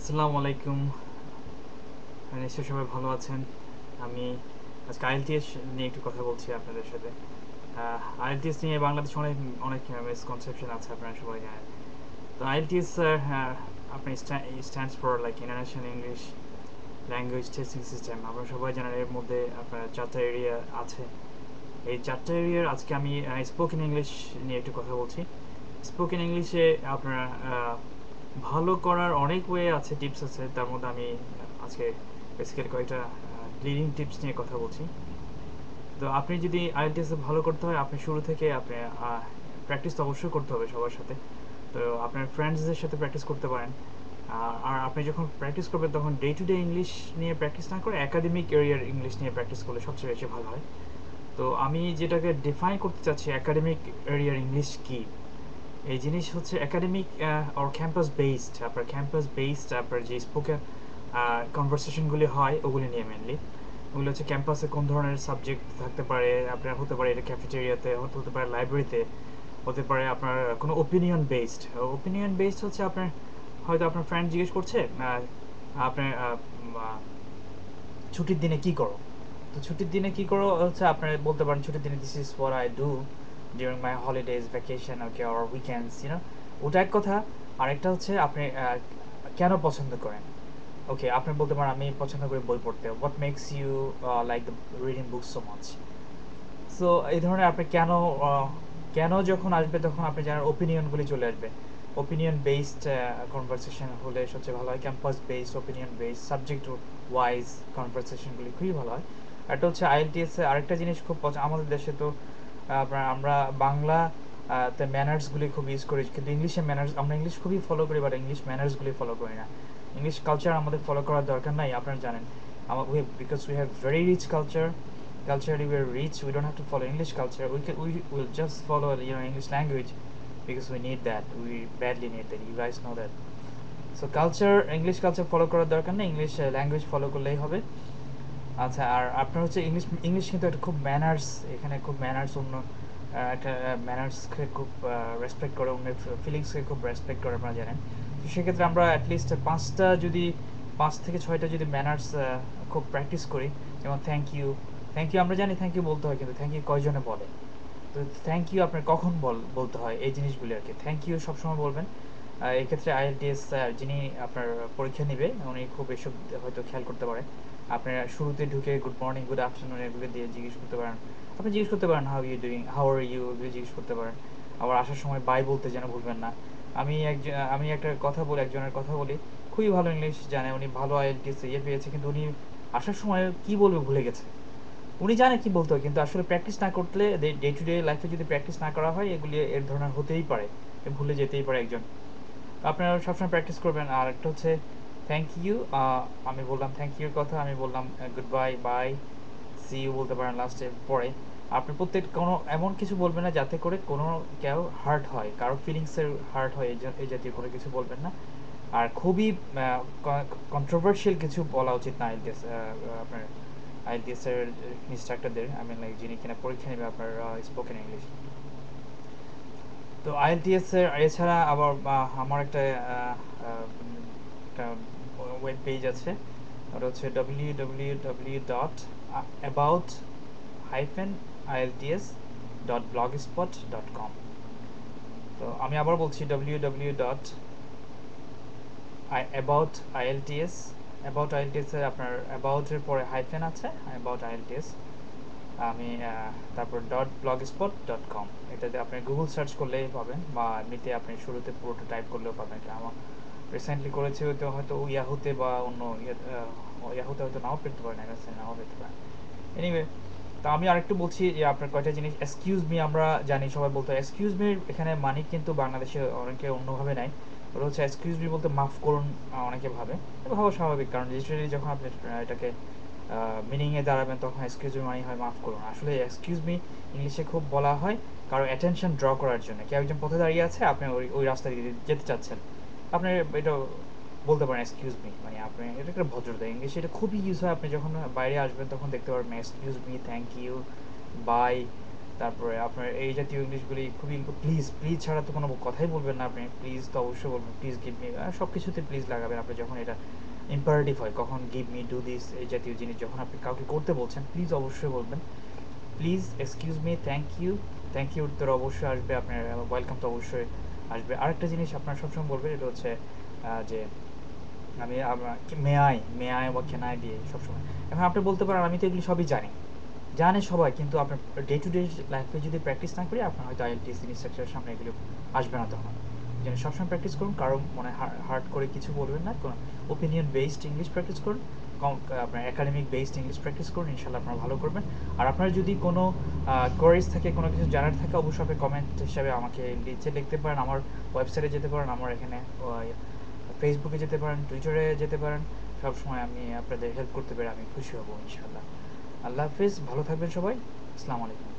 আসসালামু আলাইকুম। নিশ্চয়ই সবাই ভালো আছেন। আমি আজকে আইএলটিএস নিয়ে একটু কথা বলছি আপনাদের সাথে। আইএলটিএস নিয়ে বাংলাদেশে অনেক অনেক মিসকনসেপশন আছে, আপনারা সবাই জানেন। তো আইএলটিএস আপনি stands for like international English language testing system. আপনারা সবাই জানেন এর মধ্যে আপনার 4টা এরিয়া আছে। এই 4টা এরিয়ার আজকে আমি স্পোকেন ইংলিশ নিয়ে একটু কথা বলছি। স্পোকেন ইংলিশে আপনারা ভালো করার অনেক ওয়ে আছে, টিপস আছে। তার মধ্যে আমি আজকে বেসিক্যালি কয়েকটা লিডিং টিপস নিয়ে কথা বলছি। তো আপনি যদি আইএলটিএস ভালো করতে হয়, আপনি শুরু থেকে আপনি প্র্যাকটিস তো অবশ্যই করতে হবে সবার সাথে। তো আপনার ফ্রেন্ডসদের সাথে প্র্যাকটিস করতে পারেন। আর আপনি যখন প্র্যাকটিস করবেন তখন ডে টু ডে ইংলিশ নিয়ে প্র্যাকটিস না করে একাডেমিক এরিয়ার ইংলিশ নিয়ে প্র্যাকটিস করলে সবচেয়ে বেশি ভালো হয়। তো আমি যেটাকে ডিফাইন করতে চাচ্ছি একাডেমিক এরিয়ার ইংলিশ কি, এই জিনিস হচ্ছে একাডেমিক অর ক্যাম্পাস বেসড। আপনার ক্যাম্পাস বেসড আপনার যে স্পোকেন কনভারসেশনগুলি হয় ওগুলি নিয়ে মেনলি। ওগুলো হচ্ছে ক্যাম্পাসে কোন ধরনের সাবজেক্ট থাকতে পারে, আপনার হতে পারে এটা ক্যাফেটেরিয়াতে, হতে পারে লাইব্রেরিতে, হতে পারে আপনার কোনো ওপিনিয়ন বেসড। ওপিনিয়ন বেসড হচ্ছে আপনার হয়তো আপনার ফ্রেন্ড জিজ্ঞেস করছে আপনার ছুটির দিনে কি করো। তো ছুটির দিনে কি করো হচ্ছে আপনার বলতে পারেন ছুটির দিনে this is what I do during my holidays vacation okay or weekends ওটা এক কথা। আরেকটা হচ্ছে আপনি কেন পছন্দ করেন। ওকে, আপনি বলতে পারেন আমি পছন্দ করি বই পড়তে। What makes you like the reading book so much. So এই ধরনের আপনি কেন কেন যখন আসবে তখন আপনি জানার ওপিনিয়নগুলি চলে আসবে। ওপিনিয়ন বেসড কনভারসেশন হলে সবচেয়ে ভালো হয়। Campus based, opinion based, subject wise কনভারসেশনগুলি খুবই ভালো হয়। এটা হচ্ছে আইএলটিএস আরেকটা জিনিস খুব আমাদের দেশে তো আপনার আমরা বাংলা তে ম্যানার্সগুলি খুব ইউজ করি, কিন্তু ইংলিশে ম্যানার্স আমরা ইংলিশ খুবই ফলো করি, বাট ইংলিশ ম্যানার্সগুলি ফলো করি না। ইংলিশ কালচার আমাদের ফলো করার দরকার নাই, আপনারা জানেন। Because we have very rich culture. Culturally we're rich, we don't have to follow English culture. We will just follow English language because we need that, we badly need that, you guys know that. So culture, English culture follow করার দরকার নেই, English language follow করলেই হবে। আচ্ছা, আর আপনার হচ্ছে English English কিন্তু একটা খুব ম্যানার্স, এখানে খুব ম্যানার্স, অন্য একটা ম্যানার্সকে খুব রেসপেক্ট করে, অন্যের ফিলিংসকে খুব রেসপেক্ট করে, আপনারা জানেন। তো সেক্ষেত্রে আমরা অ্যাটলিস্ট 5 থেকে 6টা যদি ম্যানার্স খুব প্র্যাকটিস করি, যেমন থ্যাংক ইউ। থ্যাংক ইউ আমরা জানি থ্যাংক ইউ বলতে হয়, কিন্তু থ্যাংক ইউ কয়জনে বলে। তো থ্যাংক ইউ আপনার কখন বলতে হয়, এই জিনিসগুলি আর কি। থ্যাংক ইউ সবসময় বলবেন। এক্ষেত্রে আইএলটিএস যিনি আপনার পরীক্ষা নেবে উনি খুব এসব হয়তো খেয়াল করতে পারে। আপনার শুরুতে ঢুকে গুড মর্নিং, গুড আফটারনুন এগুলো দিয়ে জিজ্ঞেস করতে পারেন। আপনি জিজ্ঞেস করতে পারেন how you doing, how are you, এগুলো জিজ্ঞেস করতে পারেন। আবার আসার সময় বাই বলতে যেন ভুলবেন না। আমি একটা কথা বলি, একজনের কথা বলি, খুবই ভালো ইংলিশ জানে, উনি ভালো আইএলটিএস পেয়েছে, কিন্তু উনি আসার সময় কি বলবে ভুলে গেছে। উনি জানে কি বলতে হয়, কিন্তু আসলে প্র্যাকটিস না করলে, ডে টু ডে লাইফে যদি প্র্যাকটিস না করা হয়, এগুলি এর ধরনের হতেই পারে, ভুলে যেতেই পারে একজন। আপনারা সবসময় প্র্যাকটিস করবেন। আর একটা হচ্ছে থ্যাংক ইউ। আমি বললাম থ্যাংক ইউর কথা, আমি বললাম good bye, bye, see you বলতে পারেন লাস্টে পরে। আপনি প্রত্যেক কোনো এমন কিছু বলবেন না যাতে করে কোনো কেউ হার্ট হয়, কারো ফিলিংসের হার্ট হয়, এই জাতীয় কোনো কিছু বলবেন না। আর খুবই কন্ট্রোভার্সিয়াল কিছু বলা উচিত না আইএলটিএস আপনার আইএলটিএস এর ইনস্ট্রাক্টরদের, আই মিন লাইক যিনি কিনা পরীক্ষা নেবে আপনার স্পোকেন ইংলিশ। তো আইএলটিএস এর এছাড়া আবার আমার একটা ওয়েব পেজ আছে, ওটা হচ্ছে www.about-ilts.blogspot.com। তো আমি আবার বলছি www.about-ilts, অ্যাবাউট আইএলটিএস এর আপনার অ্যাবাউট এর পরে হাইফেন আছে, অ্যাবাউট আইএলটিএস, আমি তারপর .blogspot.com, এটাতে আপনি গুগল সার্চ করলেই পাবেন, বা এমনিতে আপনি শুরুতে পুরোটা টাইপ করলেও পাবেন। এটা আমার রিসেন্টলি করেছি, হয়তো ইয়াহুতে বা অন্য ইয়াহুতে হয়তো নাও পেতে পারেন, নাও পেতে পারেন। এনিওয়ে, তা আমি আরেকটু বলছি যে আপনার কয়টা জিনিস। এক্সকিউজ মি আমরা জানি, সবাই বলতে হয় এক্সকিউজ মি, এখানে মানে কিন্তু বাংলাদেশে অনেকে অন্যভাবে নেয়। ওটা হচ্ছে এক্সকিউজ মি বলতে মাফ করুন, অনেকে ভাবে। এটা ভাবা স্বাভাবিক, কারণ লিটারেলি যখন আপনি এটাকে মিনিংয়ে দাঁড়াবেন তখন এক্সকিউজ মি মানে হয় মাফ করুন। আসলে এক্সকিউজ মি ইংলিশে খুব বলা হয় কারো অ্যাটেনশন ড্র করার জন্য। কেউ একজন পথে দাঁড়িয়ে আছে, আপনি ওই রাস্তা দিয়ে যেতে চাচ্ছেন, আপনি এটা বলতে পারেন এক্সকিউজ মি, মানে আপনি এটা একটা ভদ্রতা। ইংলিশে এটা খুবই ইউজ হয়, আপনি যখন বাইরে আসবেন তখন দেখতে পারবেন excuse me, thank you, bye, তারপরে আপনার এই জাতীয় ইংলিশগুলি খুবই প্লিজ প্লিজ ছাড়া তো কোনো কথাই বলবেন না আপনি, প্লিজ তো অবশ্যই বলবেন, প্লিজ গিভ মি, সব কিছুতে প্লিজ লাগাবেন আপনি যখন এটা ইম্পারেটিভ হয়, কখন গিভ মি, ডু দিস, এই জাতীয় জিনিস যখন আপনি কাউকে করতে বলছেন প্লিজ অবশ্যই বলবেন please, excuse me, thank you উত্তর অবশ্যই আসবে, আপনার ওয়েলকাম তো অবশ্যই আসবে। আরেকটা জিনিস আপনার সবসময় বলবেন, এটা হচ্ছে যে আমি মে আই বা ক্যান আই দিয়ে সবসময়। এখন আপনি বলতে পারেন আমি তো এগুলি সবই জানে সবাই, কিন্তু আপনার ডে টু ডে লাইফে যদি প্র্যাকটিস না করি আপনার হয়তো আইএলটিএস ইনস্ট্রাকচারের সামনে এগুলো আসবে না তখন। এই জন্য সবসময় প্র্যাকটিস করুন, কারো মনে হার্ড করে কিছু বলবেন না, কোনো ওপিনিয়ন বেসড ইংলিশ প্র্যাকটিস করুন, আপনার একাডেমিক বেসড ইংলিশ প্র্যাকটিস করুন, ইনশাল্লাহ আপনারা ভালো করবেন। আর আপনার যদি কোনো কোয়ারিজ থাকে, কোনো কিছু জানার থাকে, অবশ্যই আপনি কমেন্ট হিসাবে আমাকে নিচে লিখতে পারেন, আমার ওয়েবসাইটে যেতে পারেন, আমার এখানে ফেসবুকে যেতে পারেন, টুইটারে যেতে পারেন, সবসময় আমি আপনাদের হেল্প করতে পেরে আমি খুশি হব ইনশাল্লাহ। আল্লাহ হাফিজ, ভালো থাকবেন সবাই, আসসালামু আলাইকুম।